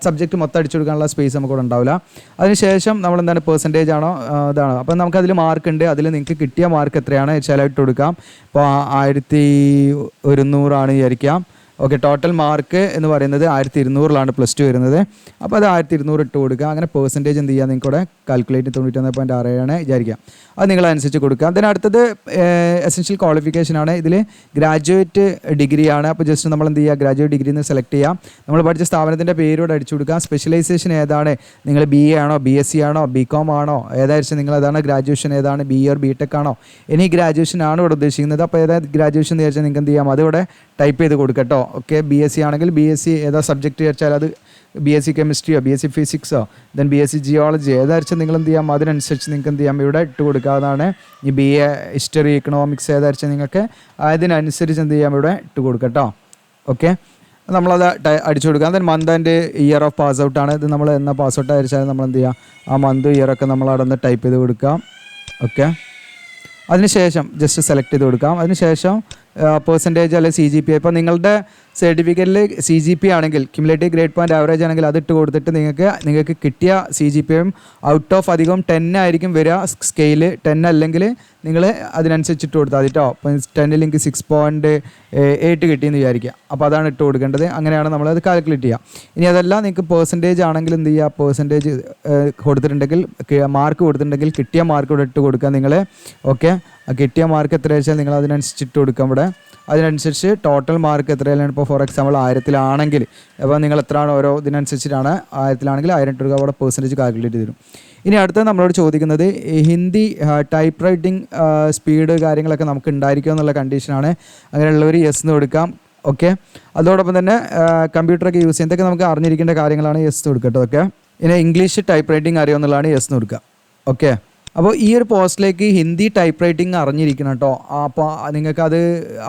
സബ്ജക്റ്റ് മൊത്തം അടിച്ചു കൊടുക്കാനുള്ള സ്പേസ് നമുക്ക് ഇവിടെ ഉണ്ടാവില്ല. അതിനുശേഷം നമ്മൾ എന്താണ് പെർസെൻറ്റേജ് ആണോ ഇതാണോ. അപ്പം നമുക്കതിൽ മാർക്ക് ഉണ്ട്. അതിൽ നിങ്ങൾക്ക് കിട്ടിയ മാർക്ക് എത്രയാണ് വെച്ചാൽ ഇട്ട് കൊടുക്കാം. ഇപ്പോൾ 1100 വിചാരിക്കാം. ഓക്കെ, ടോട്ടൽ മാർക്ക് എന്ന് പറയുന്നത് 1200 +2 വരുന്നത്. അപ്പോൾ അത് 1200 ഇട്ട് കൊടുക്കുക. അങ്ങനെ പെർസെൻറ്റേജ് എന്ത് ചെയ്യുക, നിങ്ങൾക്ക് ഇവിടെ കാൽക്കുലേറ്റ് 91.6 വിചാരിക്കാം. അത് നിങ്ങളനുസരിച്ച് കൊടുക്കുക. അടുത്തത് എസെൻഷ്യൽ ക്വാളിഫിക്കേഷൻ ആണ്. ഇതിൽ ഗ്രാജുവേറ്റ് ഡിഗ്രിയാണ്. അപ്പോൾ ജസ്റ്റ് നമ്മൾ എന്ത് ചെയ്യുക, ഗ്രാജുവേറ്റ് ഡിഗ്രി എന്ന് സെലക്ട് ചെയ്യാം. നമ്മൾ പഠിച്ച സ്ഥാപനത്തിൻ്റെ പേരോട് അടിച്ചു കൊടുക്കുക. സ്പെഷ്യലൈസേഷൻ ഏതാണ്, നിങ്ങൾ BA ആണോ BSc ആണോ BCom ആണോ ഏതായിരിക്കും നിങ്ങൾ ഏതാണ്, ഗ്രാജുവേഷൻ ഏതാണ്, BA or BTech ആണോ, ഇനി ഗ്രാജുവേഷൻ ആണ് ഇവിടെ ഉദ്ദേശിക്കുന്നത്. അപ്പോൾ ഏതാ ഗ്രാജുവേഷൻ എന്ന് വിചാരിച്ചാൽ നിങ്ങൾക്ക് എന്ത് ചെയ്യാം, അതിവിടെ ടൈപ്പ് ചെയ്ത് കൊടുക്കട്ടോ. ഓക്കെ, BSc ആണെങ്കിൽ BSc ഏതാ സബ്ജക്റ്റ് വെച്ചാൽ അത് BSc കെമിസ്ട്രിയോ BSc ഫിസിക്സോ BSc ജിയോളജി ഏതായിരിക്കും നിങ്ങൾ എന്ത് ചെയ്യാം, അതിനനുസരിച്ച് നിങ്ങൾക്ക് എന്ത് ചെയ്യാം ഇവിടെ ഇട്ട് കൊടുക്കാവുന്നതാണ്. ഈ BA ഹിസ്റ്ററി എക്കണോമിക്സ് ഏതായിരിക്കും നിങ്ങൾക്ക് അതിനനുസരിച്ച് എന്ത് ചെയ്യാം ഇവിടെ ഇട്ട് കൊടുക്കട്ടോ. ഓക്കെ, നമ്മളത് അടിച്ചു കൊടുക്കുക. അതിന് month and year of pass ഔട്ടാണ്. ഇത് നമ്മൾ എന്നാ പാസ് ഔട്ട് ആയിരിച്ചാൽ നമ്മൾ എന്ത് ചെയ്യുക, ആ മന്ത് ഇയറൊക്കെ നമ്മൾ അവിടെ നിന്ന് ടൈപ്പ് ചെയ്ത് കൊടുക്കാം. ഓക്കെ, അതിനുശേഷം ജസ്റ്റ് സെലക്ട് ചെയ്ത് കൊടുക്കാം. അതിനുശേഷം പെർസെൻറ്റേജ് അല്ലെങ്കിൽ CGPA. ഇപ്പോൾ നിങ്ങളുടെ സർട്ടിഫിക്കറ്റിൽ CGPA ആണെങ്കിൽ ക്യുമുലേറ്റീവ് ഗ്രേഡ് പോയിൻ്റ് ആവറേജ് ആണെങ്കിൽ അതിട്ട് കൊടുത്തിട്ട് നിങ്ങൾക്ക് കിട്ടിയ CGPA ഔട്ട് ഓഫ് അധികം 10 ആയിരിക്കും വരിക. സ്കെയില് 10 അല്ലെങ്കിൽ നിങ്ങൾ അതിനനുസരിച്ച് ഇട്ട് കൊടുത്താൽ മതി കേട്ടോ. അപ്പോൾ 10 ലിങ്ക് 6.8 കിട്ടിയെന്ന് വിചാരിക്കുക. അപ്പോൾ അതാണ് ഇട്ട് കൊടുക്കേണ്ടത്. അങ്ങനെയാണ് നമ്മളത് കാൽക്കുലേറ്റ് ചെയ്യുക. ഇനി അതല്ല നിങ്ങൾക്ക് പെർസെൻറ്റേജ് ആണെങ്കിൽ എന്ത് ചെയ്യുക, പെർസെൻറ്റേജ് കൊടുത്തിട്ടുണ്ടെങ്കിൽ മാർക്ക് കൊടുത്തിട്ടുണ്ടെങ്കിൽ കിട്ടിയ മാർക്ക് ഇവിടെ ഇട്ട് കൊടുക്കുക നിങ്ങൾ. ഓക്കെ, കിട്ടിയ മാർക്ക് എത്ര വെച്ചാൽ നിങ്ങൾ അതിനനുസരിച്ചിട്ട് കൊടുക്കാം ഇവിടെ. അതിനനുസരിച്ച് ടോട്ടൽ മാർക്ക് എത്രയാണ്, ഇപ്പോൾ ഫോർ എക്സാമ്പിൾ 1000-ലാണെങ്കിൽ അപ്പോൾ നിങ്ങൾ എത്രയാണ് ഓരോ ഇതിനനുസരിച്ചിട്ടാണ്. 1000-ലാണെങ്കിൽ 1000 രൂപ അവിടെ പെർസെൻറ്റേജ് കാൽക്കുലേറ്റ് ചെയ്ത് തരും. ഇനി അടുത്തത് നമ്മളോട് ചോദിക്കുന്നത് ഹിന്ദി ടൈപ്പ് റൈറ്റിംഗ് സ്പീഡ് കാര്യങ്ങളൊക്കെ നമുക്ക് ഉണ്ടായിരിക്കും എന്നുള്ള കണ്ടീഷനാണ്. അങ്ങനെയുള്ളവർ യെസ് എന്ന് കൊടുക്കാം. ഓക്കെ, അതോടൊപ്പം തന്നെ കമ്പ്യൂട്ടറൊക്കെ യൂസ് ചെയ്യുന്നതൊക്കെ നമുക്ക് അറിഞ്ഞിരിക്കേണ്ട കാര്യങ്ങളാണ്, യെസ് കൊടുക്കുക കേട്ടോ. ഓക്കെ, ഇനി ഇംഗ്ലീഷ് ടൈപ്പ് റൈറ്റിംഗ് അറിയുമെന്നുള്ളതാണ്, യെസ് എന്ന് കൊടുക്കുക. ഓക്കെ, അപ്പോൾ ഈ ഒരു പോസ്റ്റിലേക്ക് ഹിന്ദി ടൈപ്പ് റൈറ്റിംഗ് അറിഞ്ഞിരിക്കണം കേട്ടോ. അപ്പോൾ നിങ്ങൾക്കത്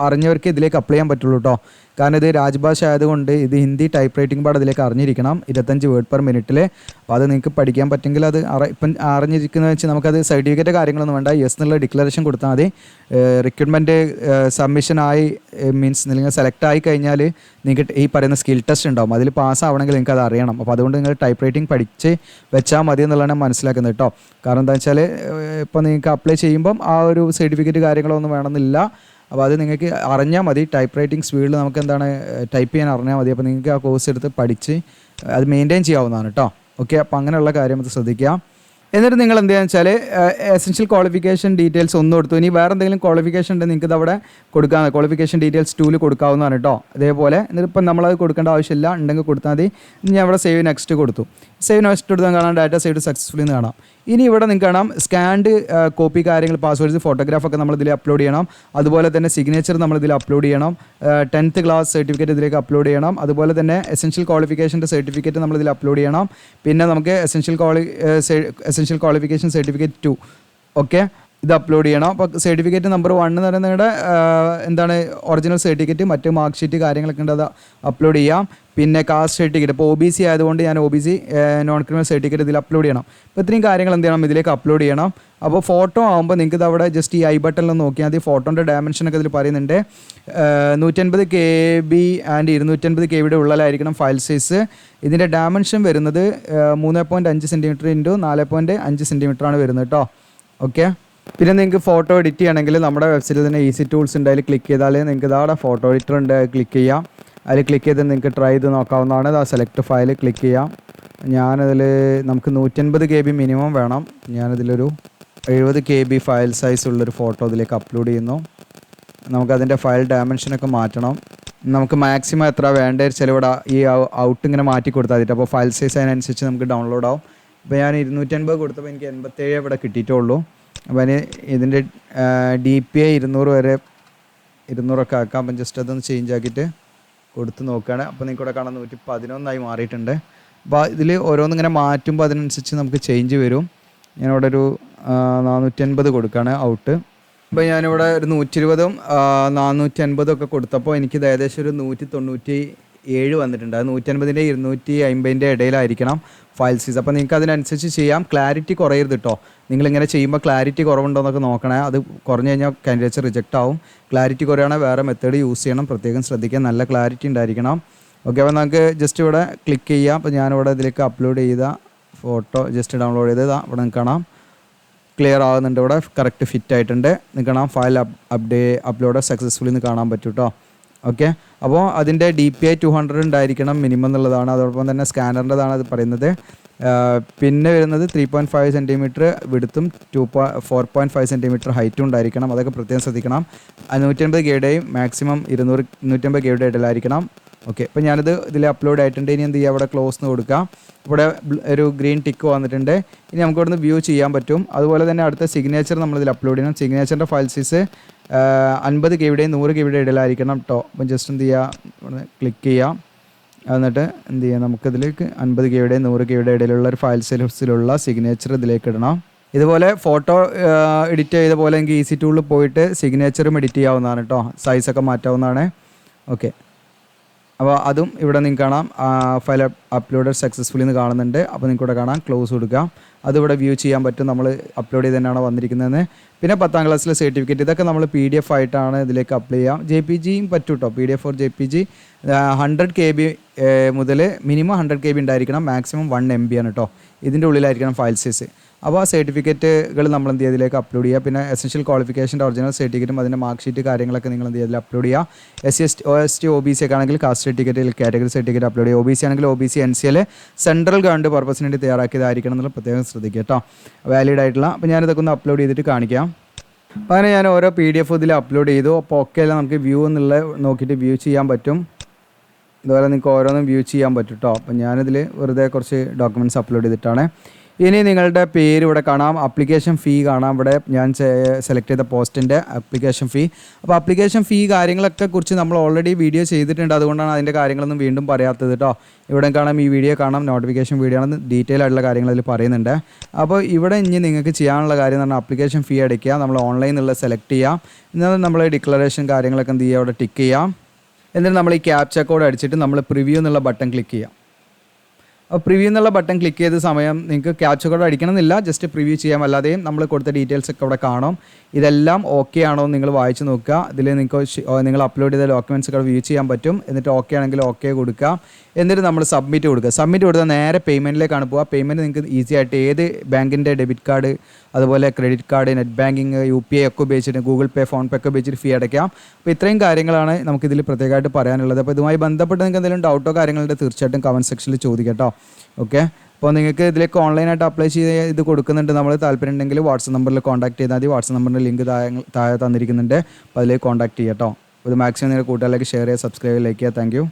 അറിഞ്ഞവർക്ക് ഇതിലേക്ക് അപ്ലൈ ചെയ്യാൻ പറ്റുള്ളൂ കേട്ടോ. കാരണം ഇത് രാജ്ഭാഷ ആയതുകൊണ്ട് ഇത് ഹിന്ദി ടൈപ്പ് റൈറ്റിംഗ് പാട് അതിലേക്ക് അറിഞ്ഞിരിക്കണം, 25 വേർഡ് പെർ മിനിറ്റിൽ. അപ്പോൾ അത് നിങ്ങൾക്ക് പഠിക്കാൻ പറ്റുമെങ്കിൽ അത് ഇപ്പം അറിഞ്ഞിരിക്കുന്നത് വെച്ച് നമുക്കത് സർട്ടിഫിക്കറ്റ് കാര്യങ്ങളൊന്നും വേണ്ട, യെസ് എന്നുള്ള ഡിക്ലറേഷൻ കൊടുത്താൽ മതി. റിക്രൂട്ട്മെൻറ്റ് സബ്മിഷനായി മീൻസ് നിങ്ങൾ സെലക്ട് ആയി കഴിഞ്ഞാൽ നിങ്ങൾക്ക് ഈ പറയുന്ന സ്കിൽ ടെസ്റ്റ് ഉണ്ടാവും, അതിൽ പാസ്സാവണമെങ്കിൽ നിങ്ങൾക്ക് അത് അറിയണം. അപ്പോൾ അതുകൊണ്ട് നിങ്ങൾ ടൈപ്പ് റൈറ്റിംഗ് പഠിച്ച് വെച്ചാൽ മതി എന്നുള്ളതാണ് മനസ്സിലാക്കുന്നത് കേട്ടോ. കാരണം എന്താ വെച്ചാൽ ഇപ്പോൾ നിങ്ങൾക്ക് അപ്ലൈ ചെയ്യുമ്പം ആ ഒരു സർട്ടിഫിക്കറ്റ് കാര്യങ്ങളൊന്നും വേണമെന്നില്ല. അപ്പോൾ അത് നിങ്ങൾക്ക് അറിഞ്ഞാൽ മതി. ടൈപ്പ് റൈറ്റിംഗ് സ്പീഡിൽ നമുക്ക് എന്താണ് ടൈപ്പ് ചെയ്യാൻ അറിഞ്ഞാൽ മതി. അപ്പോൾ നിങ്ങൾക്ക് ആ കോഴ്സ് എടുത്ത് പഠിച്ച് അത് മെയിൻറ്റെയിൻ ചെയ്യാവുന്നതാണ് കേട്ടോ. ഓക്കെ, അപ്പോൾ അങ്ങനെയുള്ള കാര്യം അത് ശ്രദ്ധിക്കുക. എന്നിട്ട് നിങ്ങൾ എന്ത് ചെയ്യുക വെച്ചാൽ എസെൻഷ്യൽ ക്വാളിഫിക്കേഷൻ ഡീറ്റെയിൽസ് ഒന്നും കൊടുത്തു. ഇനി വേറെ എന്തെങ്കിലും ക്വാളിഫിക്കേഷൻ ഉണ്ടെങ്കിൽ നിങ്ങൾക്ക് ഇത് അവിടെ കൊടുക്കാം, ക്വാളിഫിക്കേഷൻ ഡീറ്റെയിൽസ് 2 കൊടുക്കാവുന്നതാണ് കേട്ടോ. അതേപോലെ എന്നിട്ടിപ്പം നമ്മളത് കൊടുക്കേണ്ട ആവശ്യമില്ല, ഉണ്ടെങ്കിൽ കൊടുത്താൽ മതി. ഞാൻ ഇവിടെ സേവ് നെക്സ്റ്റ് കൊടുത്തു. സേവ് നെക്സ്റ്റ് കൊടുത്താൽ കാണാം ഡാറ്റ സേവ് സക്സസ്ഫുള്ളി എന്ന് കാണാം. ഇനി ഇവിടെ നിങ്ങൾക്ക് കാണാം സ്കാൻഡ് കോപ്പി കാര്യങ്ങൾ, പാസ്വേഡ്സ്, ഫോട്ടോഗ്രാഫൊക്കെ നമ്മൾ ഇതിൽ അപ്ലോഡ് ചെയ്യണം. അതുപോലെ തന്നെ സിഗ്നേച്ചർ നമ്മൾ ഇതിൽ അപ്ലോഡ് ചെയ്യണം. 10th ക്ലാസ് സർട്ടിഫിക്കറ്റ് ഇതിലേക്ക് അപ്ലോഡ് ചെയ്യണം. അതുപോലെ തന്നെ എസെൻഷ്യൽ ക്വാളിഫിക്കേഷൻ്റെ സർട്ടിഫിക്കറ്റ് നമ്മൾ ഇതിൽ അപ്ലോഡ് ചെയ്യണം. പിന്നെ നമുക്ക് എസെൻഷ്യൽ ക്വാളിഫിക്കേഷൻ സർട്ടിഫിക്കറ്റ് 2 ഓക്കെ ഇത് അപ്ലോഡ് ചെയ്യണം. അപ്പോൾ സർട്ടിഫിക്കറ്റ് നമ്പർ 1 എന്ന് പറയുന്നത് നിങ്ങളുടെ എന്താണ് ഒറിജിനൽ സർട്ടിഫിക്കറ്റ്, മറ്റ് മാർക്ക് ഷീറ്റ് കാര്യങ്ങളൊക്കെ ഉണ്ട്, അത് അപ്ലോഡ് ചെയ്യാം. പിന്നെ കാസ്റ്റ് സർട്ടിഫിക്കറ്റ്, ഇപ്പോൾ OBC ആയതുകൊണ്ട് ഞാൻ OBC നോൺ ക്രിമിനൽ സർട്ടിഫിക്കറ്റ് ഇതിൽ അപ്ലോഡ് ചെയ്യണം. അപ്പോൾ ഇത്രയും കാര്യങ്ങൾ എന്ത് ചെയ്യണം, ഇതിലേക്ക് അപ്ലോഡ് ചെയ്യണം. അപ്പോൾ ഫോട്ടോ ആകുമ്പോൾ നിങ്ങൾക്ക് ഇത് അവിടെ ജസ്റ്റ് ഈ ഐ ബട്ടണിൽ നോക്കിയാൽ മതി. ഫോട്ടോൻ്റെ ഡയമെൻഷനൊക്കെ ഇതിൽ പറയുന്നുണ്ട്. 150 KB ആൻഡ് 250 KB ഉള്ളിലായിരിക്കണം ഫയൽ സൈസ്. ഇതിൻ്റെ ഡയമെൻഷൻ വരുന്നത് 3.5 സെൻറ്റിമീറ്റർ ഇൻറ്റു 4.5 സെൻറ്റിമീറ്റർ ആണ് വരുന്നത് കേട്ടോ. ഓക്കെ, പിന്നെ നിങ്ങൾക്ക് ഫോട്ടോ എഡിറ്റ് ചെയ്യണമെങ്കിൽ നമ്മുടെ വെബ്സൈറ്റിൽ തന്നെ ഈസി ടൂൾസ് ഉണ്ട്, അതിൽ ക്ലിക്ക് ചെയ്താൽ നിങ്ങൾക്ക് ഇതാടെ ഫോട്ടോ എഡിറ്റർ ഉണ്ട്, ക്ലിക്ക് ചെയ്യാം. അതിൽ ക്ലിക്ക് ചെയ്ത് നിങ്ങൾക്ക് ട്രൈ ചെയ്ത് നോക്കാവുന്നതാണ്. ആ സെലക്ട് ഫയൽ ക്ലിക്ക് ചെയ്യാം. ഞാനതിൽ നമുക്ക് 150 KB മിനിമം വേണം. ഞാനതിലൊരു 70 KB ഫയൽ സൈസ് ഉള്ളൊരു ഫോട്ടോ ഇതിലേക്ക് അപ്ലോഡ് ചെയ്യുന്നു. നമുക്കതിൻ്റെ ഫയൽ ഡയമെൻഷനൊക്കെ മാറ്റണം. നമുക്ക് മാക്സിമം എത്ര വേണ്ട ചിലവിടെ ഈ ഔട്ട് ഇങ്ങനെ മാറ്റി കൊടുത്താൽ മതി. അപ്പോൾ ഫയൽ സൈസ് അതിനനുസരിച്ച് നമുക്ക് ഡൗൺലോഡ് ആവും. ഇപ്പോൾ ഞാൻ 250 കൊടുത്തപ്പോൾ എനിക്ക് 87 ഇവിടെ കിട്ടിയിട്ടുള്ളൂ. അപ്പോൾ അതിന് ഇതിൻ്റെ DPI 200 വരെ 200ഒക്കെ ആക്കാം. അപ്പം ജസ്റ്റ് അതൊന്ന് ചേഞ്ച് ആക്കിയിട്ട് കൊടുത്ത് നോക്കുകയാണ്. അപ്പോൾ നിങ്ങൾക്ക് ഇവിടെ കാണാൻ 111 മാറിയിട്ടുണ്ട്. അപ്പോൾ ഇതിൽ ഓരോന്നിങ്ങനെ മാറ്റുമ്പോൾ അതിനനുസരിച്ച് നമുക്ക് ചേഞ്ച് വരും. ഞാനിവിടെ ഒരു 450 കൊടുക്കുകയാണ് ഔട്ട്. അപ്പോൾ ഞാനിവിടെ ഒരു 120ഉം 450 ഒക്കെ കൊടുത്തപ്പോൾ എനിക്കിത് ഏകദേശം ഒരു 197 വന്നിട്ടുണ്ട്. അത് 150ൻ്റെ 250ൻ്റെ ഇടയിലായിരിക്കണം ഫയൽ സൈസ്. അപ്പോൾ നിങ്ങൾക്ക് അതിനനുസരിച്ച് ചെയ്യാം. ക്ലാരിറ്റി കുറയരുത് കേട്ടോ. നിങ്ങളിങ്ങനെ ചെയ്യുമ്പോൾ ക്ലാരിറ്റി കുറവുണ്ടോ എന്നൊക്കെ നോക്കണേ. അത് കുറഞ്ഞു കഴിഞ്ഞാൽ കാൻഡിഡേറ്റ്സ് റിജക്റ്റ് ആവും. ക്ലാരിറ്റി കുറയാണെങ്കിൽ വേറെ മെത്തേഡ് യൂസ് ചെയ്യണം. പ്രത്യേകം ശ്രദ്ധിക്കാൻ, നല്ല ക്ലാരിറ്റി ഉണ്ടായിരിക്കണം. ഓക്കെ, അപ്പോൾ നമുക്ക് ജസ്റ്റ് ഇവിടെ ക്ലിക്ക് ചെയ്യാം. അപ്പോൾ ഞാനിവിടെ ഇതിലേക്ക് അപ്ലോഡ് ചെയ്ത ഫോട്ടോ ജസ്റ്റ് ഡൗൺലോഡ് ചെയ്ത് ഇവിടെ നിങ്ങൾക്ക് കാണാം ക്ലിയർ ആകുന്നുണ്ട്. ഇവിടെ കറക്റ്റ് ഫിറ്റ് ആയിട്ടുണ്ട്. നിങ്ങൾക്ക് കാണാം ഫയൽ അപ്ലോഡ് സക്സസ്ഫുള്ളി എന്ന് കാണാൻ പറ്റും കേട്ടോ. ഓക്കെ, അപ്പോൾ അതിൻ്റെ DPI 200 ഉണ്ടായിരിക്കണം മിനിമം എന്നുള്ളതാണ്. അതോടൊപ്പം തന്നെ സ്കാനറിൻ്റെതാണ് അത് പറയുന്നത്. പിന്നെ വരുന്നത് 3.5 സെൻറ്റിമീറ്റർ വിടുത്തും 4.5 സെൻറ്റിമീറ്റർ ഹൈറ്റും ഉണ്ടായിരിക്കണം. അതൊക്കെ പ്രത്യേകം ശ്രദ്ധിക്കണം. 150 KBയുടെയും മാക്സിമം 250 KBയുടെ ഇടയിലായിരിക്കണം. ഓക്കെ, അപ്പോൾ ഞാനിത് ഇതിൽ അപ്ലോഡ് ആയിട്ടുണ്ട്. ഇനി എന്ത് ചെയ്യുക, അവിടെ ക്ലോസ് എന്ന് കൊടുക്കാം. ഇവിടെ ഒരു ഗ്രീൻ ടിക്ക് വന്നിട്ടുണ്ട്. ഇനി നമുക്ക് ഇവിടുന്ന് വ്യൂ ചെയ്യാൻ പറ്റും. അതുപോലെ തന്നെ അടുത്ത സിഗ്നേച്ചർ നമ്മളിതിൽ അപ്ലോഡ് ചെയ്യണം. സിഗ്നേച്ചറിൻ്റെ ഫയൽ സൈസ് 50 KBയുടെയും 100 KBയുടെ ഇടയിലായിരിക്കണം കേട്ടോ. അപ്പം ജസ്റ്റ് എന്ത് ചെയ്യുക, ക്ലിക്ക് ചെയ്യാം. എന്നിട്ട് എന്ത് ചെയ്യുക, നമുക്കിതിലേക്ക് 50 KBയുടെയും 100 KBയുടെ ഇടയിലുള്ള ഒരു ഫയൽ സൈസിലുള്ള സിഗ്നേച്ചർ ഇതിലേക്ക് ഇടണം. ഇതുപോലെ ഫോട്ടോ എഡിറ്റ് ചെയ്ത പോലെ എനിക്ക് ഈസി ടൂളിൽ പോയിട്ട് സിഗ്നേച്ചറും എഡിറ്റ് ചെയ്യാവുന്നതാണ് കേട്ടോ. സൈസൊക്കെ മാറ്റാവുന്നതാണ്. ഓക്കെ, അപ്പോൾ അതും ഇവിടെ നിങ്ങൾക്ക് കാണാം. ഫയൽ അപ്ലോഡഡ് സക്സസ്ഫുള്ളി എന്ന് കാണുന്നുണ്ട്. അപ്പോൾ നിങ്ങൾക്ക് ഇവിടെ കാണാം ക്ലോസ് കൊടുക്കാം. അതിവിടെ വ്യൂ ചെയ്യാൻ പറ്റും നമ്മൾ അപ്ലോഡ് ചെയ്ത് തന്നെയാണ് വന്നിരിക്കുന്നതെന്ന്. പിന്നെ 10ാം ക്ലാസ്സിലെ സർട്ടിഫിക്കറ്റ് ഇതൊക്കെ നമ്മൾ PDF ആയിട്ടാണ് ഇതിലേക്ക് അപ്ലൈ ചെയ്യാം. JPGയും പറ്റും കേട്ടോ. PDF or JPG 100 KB മുതൽ മിനിമം 100 KB ഉണ്ടായിരിക്കണം. മാക്സിമം 1 MB ആണ് കേട്ടോ. ഇതിൻ്റെ ഉള്ളിലായിരിക്കണം ഫയൽ സൈസ്. അപ്പോൾ ആ സർട്ടിഫിക്കറ്റുകൾ നമ്മൾ എന്ത് ചെയ്യുക, ഇതിലേക്ക് അപ്ലോഡ് ചെയ്യുക. പിന്നെ എസെൻഷ്യൽ ക്വാളിഫിക്കേഷൻ്റെ ഒറിജിനൽ സർട്ടിഫിക്കറ്റും അതിൻ്റെ മാർക്ക് ഷീറ്റ് കാര്യങ്ങളൊക്കെ നിങ്ങൾ എന്ത് ചെയ്യുക, അതിൽ അപ്ലോഡ് ചെയ്യുക. SC OST OBC ഒക്കെ ആണെങ്കിൽ caste certificate, category certificate upload ചെയ്യുക. OBC ആണെങ്കിൽ OBC NCL സെൻട്രൽ ഗവൺമെൻറ് പർപ്പസിന് വേണ്ടി തയ്യാറാക്കിയതായിരിക്കണം എന്നുള്ള പ്രത്യേകം ശ്രദ്ധിക്കുക കേട്ടോ. വാലിഡ് ആയിട്ടുള്ള. അപ്പോൾ ഞാനിതൊക്കെ ഒന്ന് അപ്ലോഡ് ചെയ്തിട്ട് കാണിക്കാം. അപ്പോൾ അങ്ങനെ ഞാൻ ഓരോ PDF ഇതിൽ അപ്ലോഡ് ചെയ്തു. അപ്പോൾ ഒക്കെ എല്ലാം നമുക്ക് വ്യൂ എന്നുള്ള നോക്കിയിട്ട് വ്യൂ ചെയ്യാൻ പറ്റും. ഇതുപോലെ നിങ്ങൾക്ക് ഓരോന്നും വ്യൂ ചെയ്യാൻ പറ്റും കേട്ടോ. അപ്പോൾ ഞാനിതിൽ വെറുതെ കുറച്ച് ഡോക്യുമെൻറ്റ്സ് അപ്ലോഡ് ചെയ്തിട്ടാണ്. ഇനി നിങ്ങളുടെ പേര് ഇവിടെ കാണാം, ആപ്ലിക്കേഷൻ ഫീ കാണാം. ഇവിടെ ഞാൻ സെലക്ട് ചെയ്ത പോസ്റ്റിൻ്റെ ആപ്ലിക്കേഷൻ ഫീ. അപ്പോൾ ആപ്ലിക്കേഷൻ ഫീ കാര്യങ്ങളൊക്കെ കുറിച്ച് നമ്മൾ ഓൾറെഡി വീഡിയോ ചെയ്തിട്ടുണ്ട്, അതുകൊണ്ടാണ് അതിൻ്റെ കാര്യങ്ങളൊന്നും വീണ്ടും പറയാത്തത് കേട്ടോ. ഇവിടെ കാണാം, ഈ വീഡിയോ കാണാം, നോട്ടിഫിക്കേഷൻ വീഡിയോ ആണ്, ഡീറ്റെയിൽ ആയിട്ടുള്ള കാര്യങ്ങൾ അതിൽ പറയുന്നുണ്ട്. അപ്പോൾ ഇവിടെ ഇനി നിങ്ങൾക്ക് ചെയ്യാനുള്ള കാര്യം എന്ന് പറഞ്ഞാൽ ആപ്ലിക്കേഷൻ ഫീ അടയ്ക്കുക, നമ്മൾ ഓൺലൈനിലുള്ള സെലക്ട് ചെയ്യാം, എന്നാൽ നമ്മൾ ഡിക്ലറേഷൻ കാര്യങ്ങളൊക്കെ എന്ത് ചെയ്യുക, അവിടെ ടിക്ക് ചെയ്യാം. എന്നിട്ട് നമ്മൾ ഈ ക്യാപ്ച കോഡ് അടിച്ചിട്ട് നമ്മൾ പ്രിവ്യൂ എന്നുള്ള ബട്ടൺ ക്ലിക്ക് ചെയ്യാം. അപ്പോൾ പ്രിവ്യൂ എന്നുള്ള ബട്ടൺ ക്ലിക്ക് ചെയ്ത സമയം നിങ്ങൾക്ക് ക്യാപ്ച കോഡ് അടിക്കണമെന്നില്ല, ജസ്റ്റ് പ്രിവ്യൂ ചെയ്യാം. അല്ലാതെയും നമ്മൾ കൊടുത്ത ഡീറ്റെയിൽസ് ഒക്കെ അവിടെ കാണും. ഇതെല്ലാം ഓക്കെ ആണോ എന്ന് നിങ്ങൾ വായിച്ച് നോക്കുക. ഇതിൽ നിങ്ങൾക്ക് നിങ്ങൾ അപ്ലോഡ് ചെയ്ത ഡോക്യുമെൻറ്റ്സ് ഒക്കെ വ്യൂ ചെയ്യാൻ പറ്റും. എന്നിട്ട് ഓക്കെ ആണെങ്കിൽ ഓക്കെ കൊടുക്കുക. എന്നിട്ട് നമ്മൾ സബ്മിറ്റ് കൊടുക്കുക. സബ്മിറ്റ് കൊടുത്താൽ നേരെ പേയ്മെൻറ്റിലേക്കാണ് പോവുക. പേയ്മെൻറ്റ് നിങ്ങൾക്ക് ഈസി ആയിട്ട് ഏത് ബാങ്കിൻ്റെ ഡെബിറ്റ് കാർഡ്, അതുപോലെ credit card, net banking, UPI ഒക്കെ ഉപയോഗിച്ചിട്ട്, ഗൂഗിൾ പേ, ഫോൺ പേ ഒക്കെ ഉപയോഗിച്ചിട്ട് ഫീ അടയ്ക്കാം. അപ്പോൾ ഇത്രയും കാര്യങ്ങളാണ് നമുക്കിതിൽ പ്രത്യേകമായിട്ട് പറയാനുള്ളത്. അപ്പോൾ ഇതുമായി ബന്ധപ്പെട്ട് നിങ്ങൾക്ക് എന്തെങ്കിലും ഡൗട്ടോ കാര്യങ്ങളുണ്ട് തീർച്ചയായിട്ടും കമൻറ്റ് സെക്ഷനിൽ ചോദിക്കാം കേട്ടോ. ഓക്കെ, അപ്പോൾ നിങ്ങൾക്ക് ഇതിലേക്ക് ഓൺലൈനായിട്ട് അപ്ലൈ ചെയ്ത് ഇത് കൊടുക്കുന്നുണ്ട്. നമ്മൾ താല്പര്യം ഉണ്ടെങ്കിൽ വാട്സപ്പ് നമ്പറിൽ കോൺടാക്ട് ചെയ്താൽ മതി. വാട്സപ്പ് നമ്പറിൻ്റെ ലിങ്ക് താഴെ തന്നിരിക്കുന്നുണ്ട്. അപ്പോൾ അതിലേക്ക് കോൺടാക്ട് ചെയ്യാം കേട്ടോ. ഇത് മാക്സിമം നിങ്ങൾ കൂട്ടുകാരിലേക്ക് ഷെയർ ചെയ്യുക, സബ്സ്ക്രൈബ്, ലൈക്ക് ചെയ്യുക. Thank you.